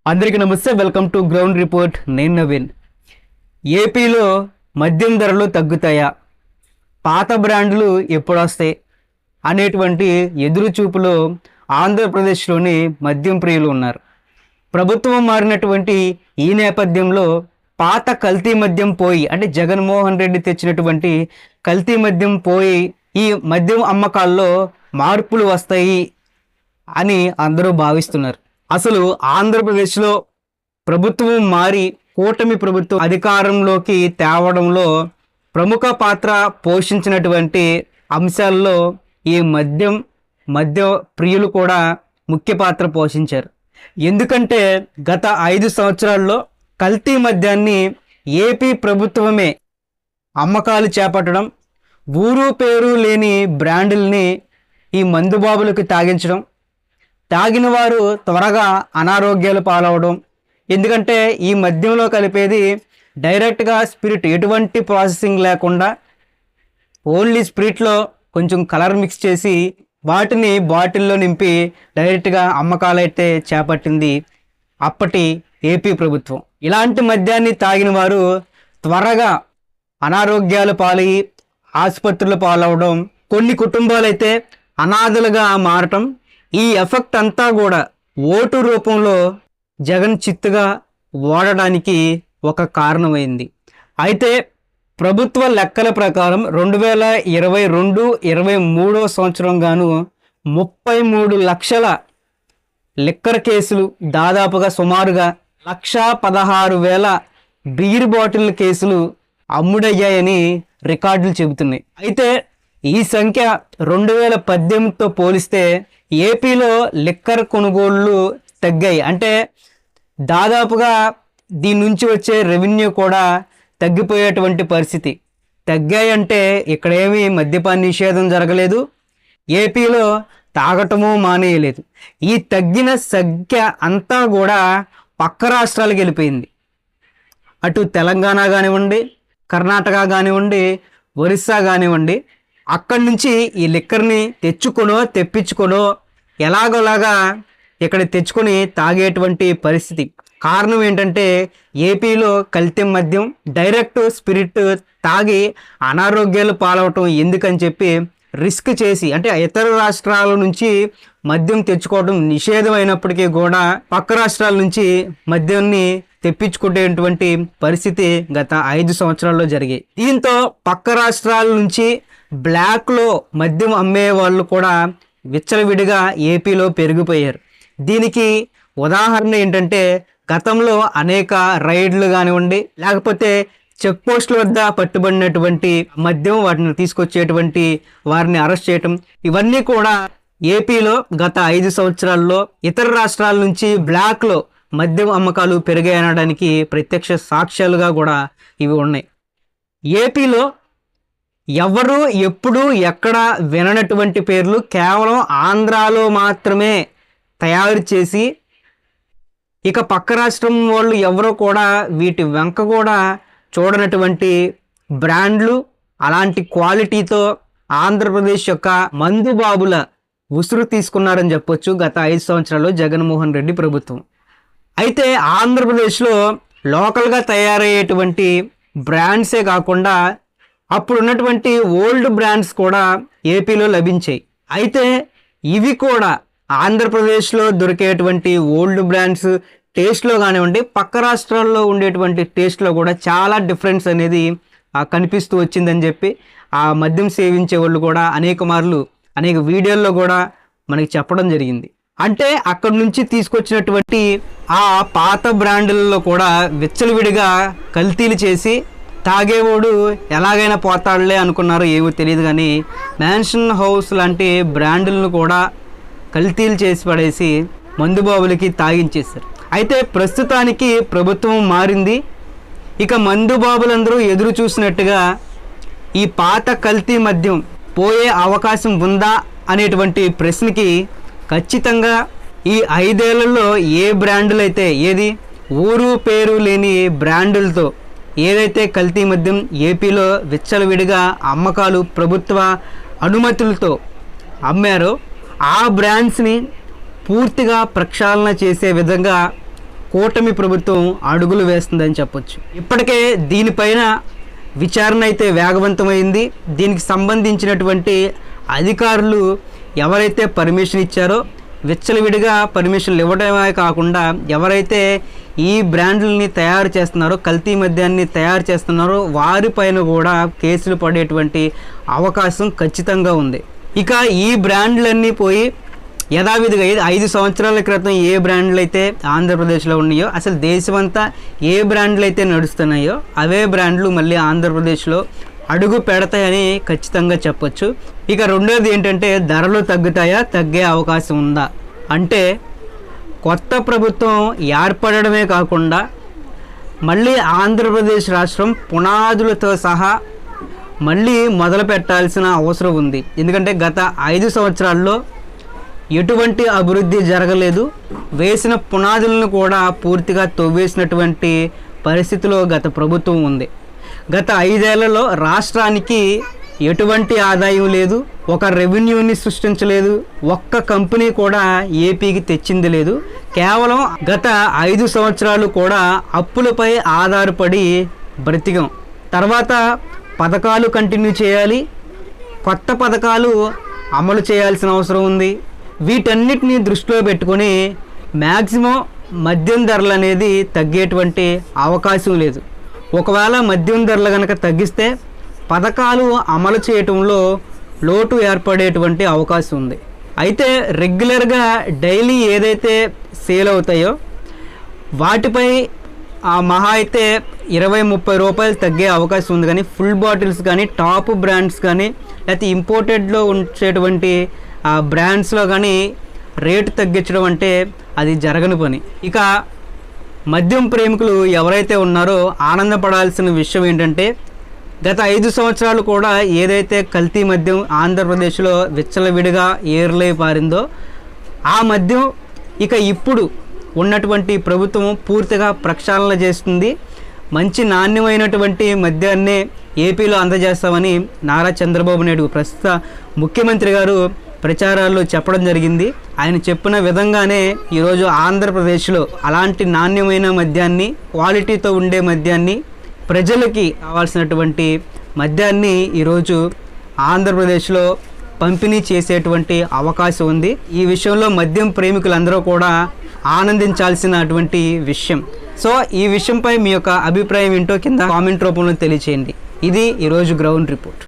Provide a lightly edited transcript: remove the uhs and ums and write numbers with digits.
అందరికీ నమస్తే. Welcome to ground report. నేను నవీన్. ఏపీలో మద్యం ధరలు తగ్గుతాయా, పాత బ్రాండ్లు ఎప్పుడు వస్తాయి అనేటువంటి ఎదురుచూపులో ఆంధ్రప్రదేశ్లోని మద్యం ప్రియులు ఉన్నారు. ప్రభుత్వం మారినటువంటి ఈ నేపథ్యంలో పాత కల్తీ మద్యం పోయి, అంటే జగన్మోహన్ రెడ్డి తెచ్చినటువంటి కల్తీ మద్యం పోయి ఈ మద్యం అమ్మకాల్లో మార్పులు వస్తాయి అని అందరూ భావిస్తున్నారు. అసలు ఆంధ్రప్రదేశ్లో ప్రభుత్వం మారి కూటమి ప్రభుత్వం అధికారంలోకి తేవడంలో ప్రముఖ పాత్ర పోషించినటువంటి అంశాల్లో ఈ మద్య ప్రియులు కూడా ముఖ్య పాత్ర పోషించారు. ఎందుకంటే గత 5 సంవత్సరాల్లో కల్తీ మద్యాన్ని ఏపీ ప్రభుత్వమే అమ్మకాలు చేపట్టడం, ఊరు పేరు లేని బ్రాండుల్ని ఈ మందుబాబులకు తాగించడం, తాగిన వారు త్వరగా అనారోగ్యాలు పాలవడం. ఎందుకంటే ఈ మద్యంలో కలిపేది డైరెక్ట్గా స్పిరిట్, ఎటువంటి ప్రాసెసింగ్ లేకుండా ఓన్లీ స్పిరిట్లో కొంచెం కలర్ మిక్స్ చేసి వాటిని బాటిల్లో నింపి డైరెక్ట్గా అమ్మకాలైతే చేపట్టింది అప్పటి ఏపీ ప్రభుత్వం. ఇలాంటి మద్యాన్ని తాగిన వారు త్వరగా అనారోగ్యాలు పాలయ్యి ఆసుపత్రులు పాలవడం, కొన్ని కుటుంబాలైతే అనాథలుగా మారటం, ఈ ఎఫెక్ట్ అంతా కూడా ఓటు రూపంలో జగన్ చిత్తుగా ఓడడానికి ఒక కారణమైంది. అయితే ప్రభుత్వ లెక్కల ప్రకారం 2022-23 సంవత్సరం గాను 33 లక్షల లిక్కర్ కేసులు, దాదాపుగా సుమారుగా 1,16,000 బీర్ బాటిల్ కేసులు అమ్ముడయ్యాయని రికార్డులు చెబుతున్నాయి. అయితే ఈ సంఖ్య 2018తో పోలిస్తే ఏపీలో లిక్కర్ కొనుగోళ్లు తగ్గాయి. అంటే దాదాపుగా దీని నుంచి వచ్చే రెవెన్యూ కూడా తగ్గిపోయేటువంటి పరిస్థితి. తగ్గాయంటే ఇక్కడేమీ మద్యపాన నిషేధం జరగలేదు, ఏపీలో తాగటము మానేయలేదు. ఈ తగ్గిన సంఖ్య అంతా కూడా పక్క రాష్ట్రాలకు వెళ్ళిపోయింది. అటు తెలంగాణ కానివ్వండి, కర్ణాటక కానివ్వండి, ఒరిస్సా కానివ్వండి, అక్కడి నుంచి ఈ లిక్కర్ని తెప్పించుకొనో ఎలాగోలాగా ఇక్కడ తెచ్చుకొని తాగేటువంటి పరిస్థితి. కారణం ఏంటంటే ఏపీలో కల్తీ మద్యం, డైరెక్ట్ స్పిరిట్ తాగి అనారోగ్యాలు పాలవటం ఎందుకని చెప్పి రిస్క్ చేసి, అంటే ఇతర రాష్ట్రాల నుంచి మద్యం తెచ్చుకోవడం నిషేధం అయినప్పటికీ కూడా పక్క రాష్ట్రాల నుంచి మద్యాన్ని తెప్పించుకునేటువంటి పరిస్థితి గత 5 సంవత్సరాల్లో జరిగాయి. దీంతో పక్క రాష్ట్రాల నుంచి బ్లాక్లో మద్యం అమ్మే వాళ్ళు కూడా విచ్చలవిడిగా ఏపీలో పెరిగిపోయారు. దీనికి ఉదాహరణ ఏంటంటే గతంలో అనేక రైడ్లు కానివ్వండి, లేకపోతే చెక్ పోస్టుల వద్ద పట్టుబడినటువంటి మద్యం వాటిని తీసుకొచ్చేటువంటి వారిని అరెస్ట్ చేయటం, ఇవన్నీ కూడా ఏపీలో గత 5 సంవత్సరాల్లో ఇతర రాష్ట్రాల నుంచి బ్లాక్లో మద్యం అమ్మకాలు పెరిగాయనడానికి ప్రత్యక్ష సాక్ష్యాలుగా కూడా ఇవి ఉన్నాయి. ఏపీలో ఎవరు ఎప్పుడు ఎక్కడ విననటువంటి పేర్లు కేవలం ఆంధ్రాలో మాత్రమే తయారు చేసి, ఇక పక్క రాష్ట్రం వాళ్ళు ఎవరో కూడా వీటి వెంక కూడా చూడనటువంటి బ్రాండ్లు, అలాంటి క్వాలిటీతో ఆంధ్రప్రదేశ్ యొక్క మందుబాబుల ఉసురు తీసుకున్నారని చెప్పొచ్చు గత 5 సంవత్సరాల్లో జగన్మోహన్ రెడ్డి ప్రభుత్వం. అయితే ఆంధ్రప్రదేశ్లో లోకల్గా తయారయ్యేటువంటి బ్రాండ్సే కాకుండా అప్పుడు ఉన్నటువంటి ఓల్డ్ బ్రాండ్స్ కూడా ఏపీలో లభించాయి. అయితే ఇవి కూడా ఆంధ్రప్రదేశ్లో దొరికేటువంటి ఓల్డ్ బ్రాండ్స్ టేస్ట్లో కానివ్వండి, పక్క రాష్ట్రాల్లో ఉండేటువంటి టేస్ట్లో కూడా చాలా డిఫరెన్స్ అనేది కనిపిస్తూ వచ్చిందని చెప్పి ఆ మద్యం సేవించే వాళ్ళు కూడా అనేక వీడియోల్లో కూడా మనకి చెప్పడం జరిగింది. అంటే అక్కడి నుంచి తీసుకొచ్చినటువంటి ఆ పాత బ్రాండ్లలో కూడా విచ్చలవిడిగా కల్తీలు చేసి తాగేవాడు ఎలాగైనా పోతాడులే అనుకున్నారో ఏమో తెలియదు, కానీ మ్యాన్షన్ హౌస్ లాంటి బ్రాండులను కూడా కల్తీలు చేసి పడేసి మందుబాబులకి తాగించేశారు. అయితే ప్రస్తుతానికి ప్రభుత్వం మారింది. ఇక మందుబాబులందరూ ఎదురు చూసినట్టుగా ఈ పాత కల్తీ మద్యం పోయే అవకాశం ఉందా అనేటువంటి ప్రశ్నకి ఖచ్చితంగా ఈ 5 ఏళ్లలో ఏ బ్రాండులు అయితే, ఏది ఊరు పేరు లేని బ్రాండులతో ఏదైతే కల్తీ మద్యం ఏపీలో విచ్చలవిడిగా అమ్మకాలు ప్రభుత్వ అనుమతులతో అమ్మారో ఆ బ్రాండ్స్ని పూర్తిగా ప్రక్షాళన చేసే విధంగా కూటమి ప్రభుత్వం అడుగులు వేస్తుందని చెప్పొచ్చు. ఇప్పటికే దీనిపైన విచారణ అయితే వేగవంతమైంది. దీనికి సంబంధించినటువంటి అధికారులు ఎవరైతే పర్మిషన్ ఇచ్చారో విచ్చలవిడిగా పర్మిషన్లు ఇవ్వడమే కాకుండా ఎవరైతే ఈ బ్రాండ్లని తయారు చేస్తున్నారో, కల్తీ మద్యాన్ని తయారు చేస్తున్నారో వారిపైన కూడా కేసులు పడేటువంటి అవకాశం ఖచ్చితంగా ఉంది. ఇక ఈ బ్రాండ్లన్నీ పోయి యథావిధిగా 5 సంవత్సరాల క్రితం ఏ బ్రాండ్లు అయితే ఆంధ్రప్రదేశ్లో ఉన్నాయో, అసలు దేశమంతా ఏ బ్రాండ్లు అయితే నడుస్తున్నాయో అవే బ్రాండ్లు మళ్ళీ ఆంధ్రప్రదేశ్లో అడుగు పెడతాయని ఖచ్చితంగా చెప్పొచ్చు. ఇక రెండోది ఏంటంటే ధరలు తగ్గుతాయా, తగ్గే అవకాశం ఉందా అంటే కొత్త ప్రభుత్వం ఏర్పడమే కాకుండా మళ్ళీ ఆంధ్రప్రదేశ్ రాష్ట్రం పునాదులతో సహా మళ్ళీ మొదలు పెట్టాల్సిన అవసరం ఉంది. ఎందుకంటే గత 5 సంవత్సరాల్లో ఎటువంటి అభివృద్ధి జరగలేదు. వేసిన పునాదులను కూడా పూర్తిగా తవ్వేసినటువంటి పరిస్థితిలో గత ప్రభుత్వం ఉంది. గత 5 ఏళ్లలో రాష్ట్రానికి ఎటువంటి ఆదాయం లేదు, ఒక రెవెన్యూని సృష్టించలేదు, ఒక్క కంపెనీ కూడా ఏపీకి తెచ్చింది లేదు. కేవలం గత 5 సంవత్సరాలు కూడా అప్పులపై ఆధారపడి బ్రతికాం. తర్వాత పథకాలు కంటిన్యూ చేయాలి, కొత్త పథకాలు అమలు చేయాల్సిన అవసరం ఉంది. వీటన్నిటిని దృష్టిలో పెట్టుకొని మ్యాక్సిమం మద్యం ధరలు అనేది తగ్గేటువంటి అవకాశం లేదు. ఒకవేళ మద్యం ధరలు కనుక తగ్గిస్తే పథకాలు అమలు చేయటంలో లోటు ఏర్పడేటువంటి అవకాశం ఉంది. అయితే రెగ్యులర్గా డైలీ ఏదైతే సేల్ అవుతాయో వాటిపై మహా అయితే 20-30 రూపాయలు తగ్గే అవకాశం ఉంది. కానీ ఫుల్ బాటిల్స్ కానీ టాప్ బ్రాండ్స్ కానీ లేకపోతే ఇంపోర్టెడ్లో ఉంచేటువంటి బ్రాండ్స్లో కానీ రేటు తగ్గించడం అంటే అది జరగని పని. ఇక మద్యం ప్రేమికులు ఎవరైతే ఉన్నారో ఆనందపడాల్సిన విషయం ఏంటంటే గత 5 సంవత్సరాలు కూడా ఏదైతే కల్తీ మద్యం ఆంధ్రప్రదేశ్లో విచ్చలవిడిగా ఏర్లై పారిందో ఆ మద్యం ఇక ఇప్పుడు ఉన్నటువంటి ప్రభుత్వం పూర్తిగా ప్రక్షాళన చేస్తుంది. మంచి నాణ్యమైనటువంటి మద్యాన్నే ఏపీలో అందజేస్తామని నారా చంద్రబాబు నాయుడు ప్రస్తుత ముఖ్యమంత్రి గారు ప్రచారాల్లో చెప్పడం జరిగింది. ఆయన చెప్పిన విధంగానే ఈరోజు ఆంధ్రప్రదేశ్లో అలాంటి నాణ్యమైన మద్యాన్ని, క్వాలిటీతో ఉండే మద్యాన్ని, ప్రజలకి కావాల్సినటువంటి మద్యాన్ని ఈరోజు ఆంధ్రప్రదేశ్లో పంపిణీ చేసేటువంటి అవకాశం ఉంది. ఈ విషయంలో మద్యం ప్రేమికులందరూ కూడా ఆనందించాల్సినటువంటి విషయం. సో ఈ విషయంపై మీ యొక్క అభిప్రాయం ఏంటో కింద కామెంట్ రూపంలో తెలియచేయండి. ఇది ఈరోజు గ్రౌండ్ రిపోర్ట్.